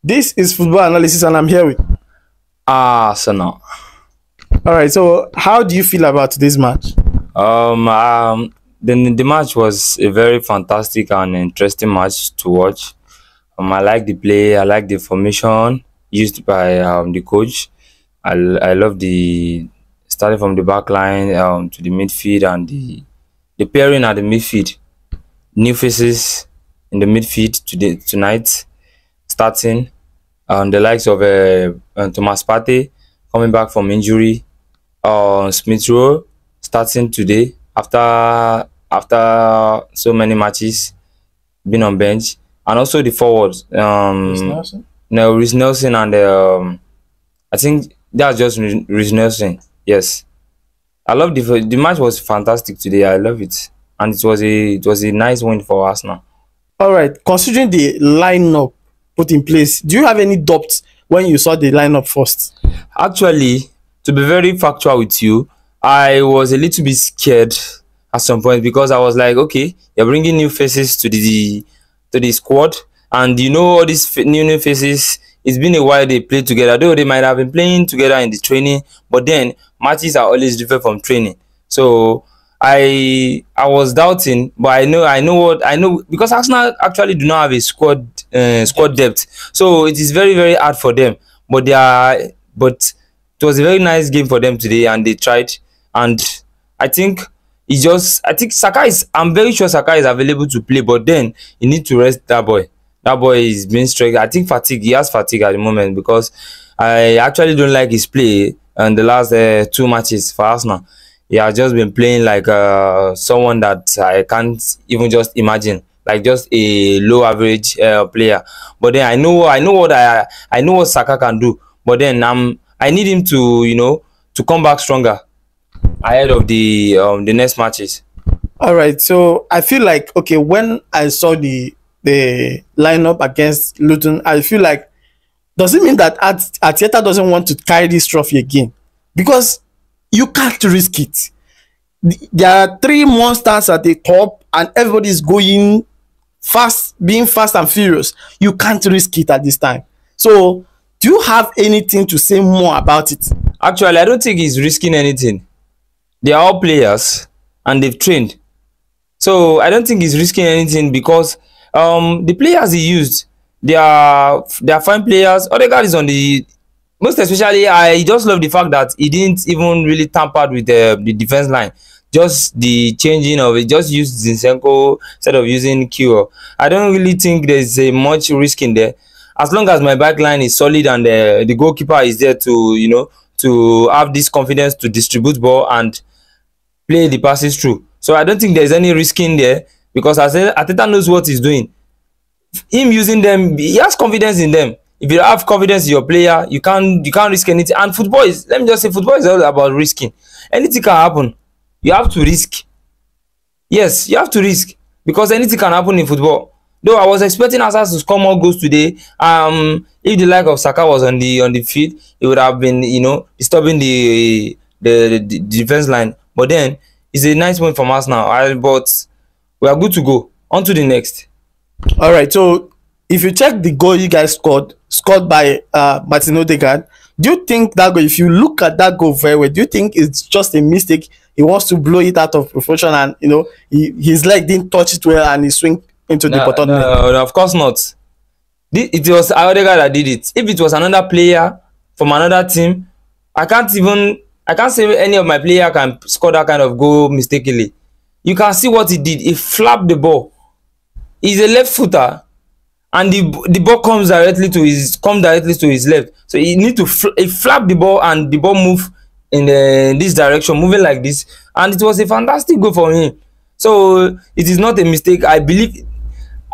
This is football analysis, and I'm here with. Arsenal. All right. So, how do you feel about this match? The match was a very fantastic and interesting match to watch. I like the play. I like the formation used by the coach. I love the starting from the back line to the midfield and the pairing at the midfield. New faces in the midfield tonight, starting the likes of Thomas Partey coming back from injury. Smith Rowe starting today after so many matches, been on bench, and also the forwards. No, Reece Nelson and I think that's just Reece Nelson. Yes, I love the match was fantastic today. I love it, and it was a nice win for Arsenal. All right. Considering the lineup put in place, do you have any doubts when you saw the lineup first? Actually, to be very factual with you, I was a little bit scared at some point because I was like, okay, you're bringing new faces to the squad, and you know all these new faces. It's been a while they played together, though they might have been playing together in the training, but then matches are always different from training. So I was doubting, but I know because Arsenal actually do not have a squad depth, so it is very hard for them. But it was a very nice game for them today, and they tried. And I think I think Saka is. I'm very sure Saka is available to play, but then you need to rest that boy. That boy is being stressed. I think fatigue. He has fatigue at the moment because I actually don't like his play in the last two matches for Arsenal. He has just been playing like someone that I can't even just imagine, like just a low average player. But then I know what Saka can do. But then I need him to to come back stronger ahead of the next matches. All right. So I feel like, okay, when I saw the lineup against Luton, I feel like, does it mean that Arteta doesn't want to carry this trophy again? Because you can't risk it. There are three monsters at the top, and everybody's going fast, being fast and furious. You can't risk it at this time. So, do you have anything to say more about it? Actually, I don't think he's risking anything. They are all players and they've trained. So I don't think he's risking anything because the players he used, they are fine players. Odegaard is on the most especially. I just love the fact that he didn't even really tamper with the defense line. Just the changing of it, just use Zinchenko instead of using Kyo. I don't really think there's a much risk in there. As long as my back line is solid and the goalkeeper is there to to have this confidence to distribute ball and play the passes through. So I don't think there's any risk in there because as Arteta knows what he's doing. Him using them, he has confidence in them. If you have confidence in your player, you can't risk anything. And football is, let me just say, football is all about risking. Anything can happen. You have to risk. Yes, you have to risk because anything can happen in football. Though I was expecting us to score more goals today. If the like of Saka was on the field, it would have been disturbing the defense line. But then it's a nice win from us now. But we are good to go. On to the next. All right. So if you check the goal you guys scored by Martin Odegaard, do you think that goal? If you look at that goal very well, do you think it's just a mistake? He wants to blow it out of proportion, and his leg didn't touch it well, and he swing into the bottom. No, of course not. It was Odegaard that did it. If it was another player from another team, I can't say any of my player can score that kind of goal mistakenly. You can see what he did. He flapped the ball. He's a left footer, and the ball comes directly to his left. So he need to he flap the ball, and the ball move in this direction, moving like this, and it was a fantastic goal for him. So it is not a mistake. I believe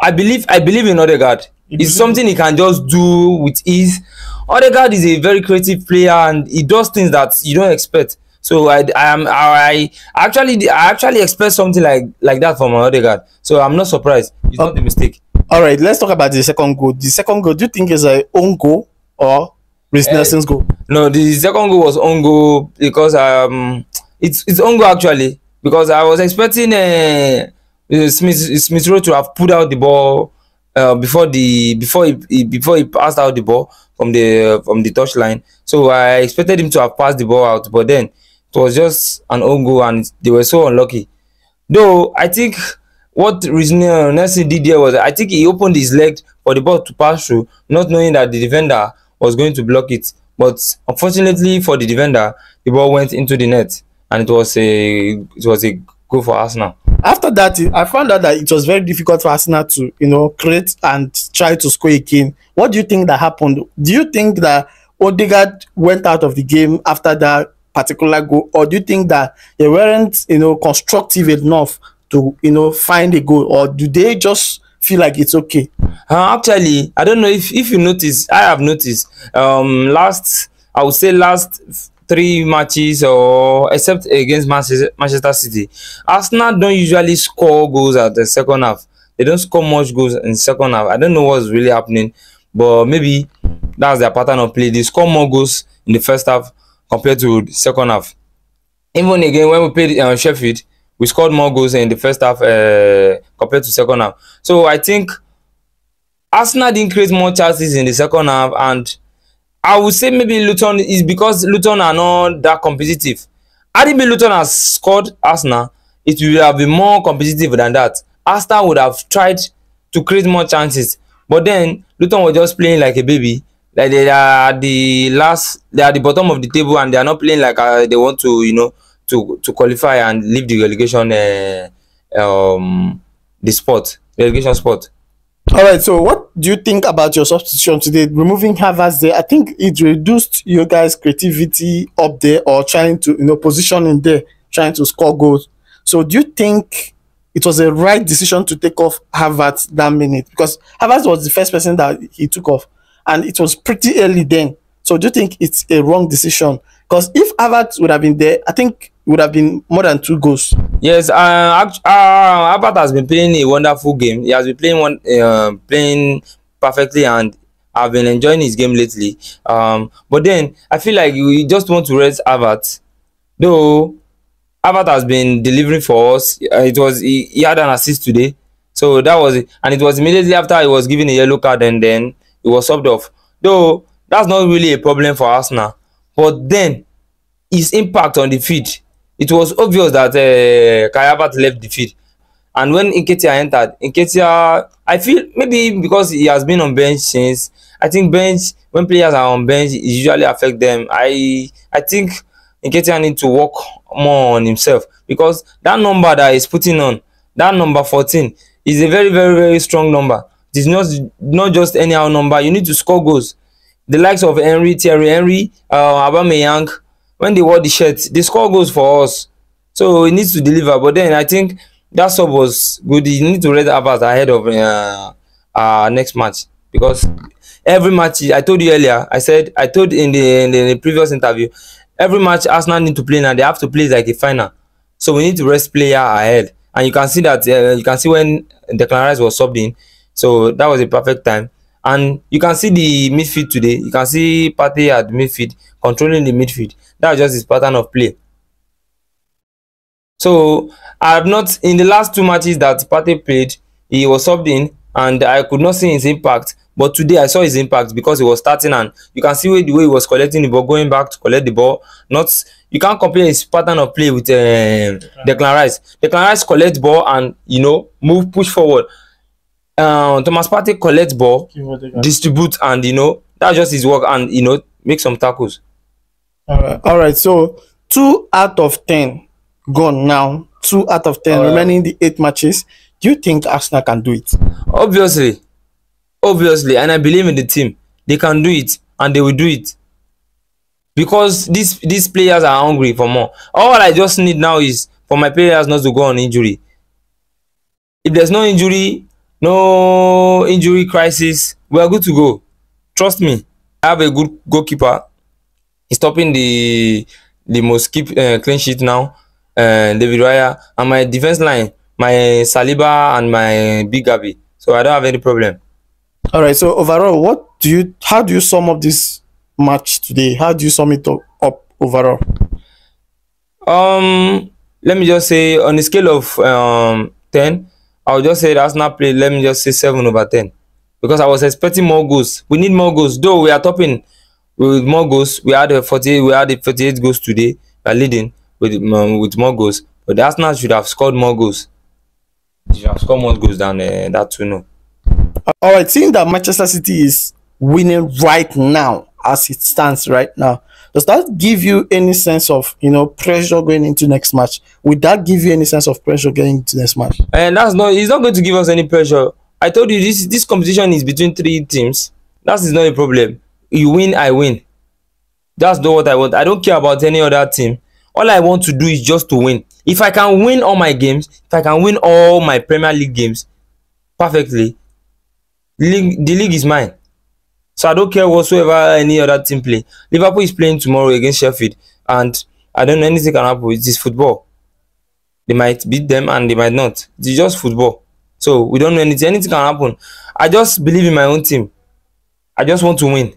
in Odegaard. It's something he can just do with ease. Odegaard is a very creative player, and he does things that you don't expect. So I actually expect something like that from Odegaard. So I'm not surprised. It's not a mistake. All right, let's talk about the second goal. The second goal, do you think is an own goal or Reece Nelson's goal? No, the second goal was own goal because it's own goal actually, because I was expecting Smith Rowe to have put out the ball before he passed out the ball from the touchline. So I expected him to have passed the ball out, but then it was just an own goal, and they were so unlucky. Though I think what Nelson did there was, I think he opened his leg for the ball to pass through, not knowing that the defender was going to block it. But unfortunately for the defender, the ball went into the net, and it was a goal for Arsenal. After that, I found out that it was very difficult for Arsenal to, create and try to score again. What do you think that happened? Do you think that Odegaard went out of the game after that particular goal, or do you think that they weren't, constructive enough to, find a goal, or do they just feel like it's okay? Actually, I don't know if you notice. I have noticed. I would say last three matches, or except against Manchester City, Arsenal don't usually score goals at the second half. They don't score much goals in the second half. I don't know what's really happening, but maybe that's their pattern of play. They score more goals in the first half compared to the second half. Even again, when we played Sheffield, we scored more goals in the first half compared to second half. So I think Arsenal didn't create more chances in the second half, and I would say maybe Luton is because Luton are not that competitive. Had it been Luton has scored Arsenal, it would have been more competitive than that. Arsenal would have tried to create more chances, but then Luton was just playing like a baby. Like they are at the bottom of the table, and they are not playing like they want to, to qualify and leave the relegation relegation spot. All right, so what do you think about your substitution today? Removing Havertz there, I think it reduced your guys' creativity up there, or trying to, position in there, trying to score goals. So do you think it was a right decision to take off Havertz that minute? Because Havertz was the first person that he took off, and it was pretty early then. So do you think it's a wrong decision? Because if Havertz would have been there, I think it would have been more than 2 goals. Yes, Havertz has been playing a wonderful game. He has been playing perfectly, and I've been enjoying his game lately. But then I feel like we just want to rest Havertz. Though Havertz has been delivering for us. He had an assist today, so that was it. And it was immediately after he was given a yellow card, and then he was subbed off. Though that's not really a problem for Arsenal, but then his impact on the field. It was obvious that Kai Havertz left the field, and when Nketiah entered, I feel maybe because he has been on bench since. I think when players are on bench, it usually affect them. I think Nketiah need to work more on himself, because that number that he's putting on, that number 14, is a very, very, very strong number. It is not just anyhow number. You need to score goals. The likes of Thierry Henry, Aubameyang, when they wore the shirt, they score goals for us. So he needs to deliver. But then I think that sub was good. He need to rest Havertz ahead of next match, because every match, I told you earlier, I told in the previous interview, every match Arsenal need to play now, they have to play like a final. So we need to rest player ahead. And you can see that when Declan Rice was subbed in, so that was a perfect time. And you can see the midfield today. You can see Partey at midfield, controlling the midfield. That's just his pattern of play. So I have not, in the last 2 matches that Partey played, he was subbed in, and I could not see his impact. But today I saw his impact, because he was starting, and you can see the way he was collecting the ball, going back to collect the ball. You can't compare his pattern of play with Declan Rice. Declan Rice collects ball and push forward. Thomas Partey collects ball, distribute, and that's just his work, and make some tackles. All right. So 2 out of 10 gone now. 2 out of 10 remaining the 8 matches. Do you think Arsenal can do it? Obviously, and I believe in the team. They can do it, and they will do it, because these players are hungry for more. All I just need now is for my players not to go on injury. If there's no injury crisis, we are good to go. Trust me. I have a good goalkeeper. He's stopping the most clean sheet now, David Raya, and my defense line, my Saliba and my Big Gabi. So I don't have any problem. All right. So overall, how do you sum up this match today? How do you sum it up overall? Let me just say, on a scale of 10, I'll just say Arsenal played, let me just say 7/10. because I was expecting more goals. We need more goals. Though we are topping with more goals. We had a 48. We had a 48 goals today. We are leading with more goals. But the Arsenal should have scored more goals. They should have scored more goals than that 2-0. All right, seeing that Manchester City is winning right now, as it stands right now, does that give you any sense of, you know, pressure going into next match? Would that give you any sense of pressure going into next match? And that's not. It's not going to give us any pressure. I told you this competition is between 3 teams. That is not a problem. You win, I win. That's not what I want. I don't care about any other team. All I want to do is just to win. If I can win all my games, if I can win all my Premier League games perfectly, the league is mine. So I don't care whatsoever any other team play. Liverpool is playing tomorrow against Sheffield, and I don't know, anything can happen. It is football. They might beat them and they might not. It's just football. So we don't know anything. Anything can happen. I just believe in my own team. I just want to win.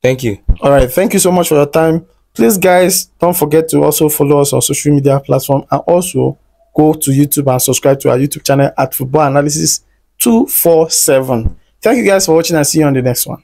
Thank you. All right, thank you so much for your time. Please, guys, don't forget to also follow us on social media platform, and also go to YouTube and subscribe to our YouTube channel at Football Analysis 247. Thank you guys for watching, and see you on the next one.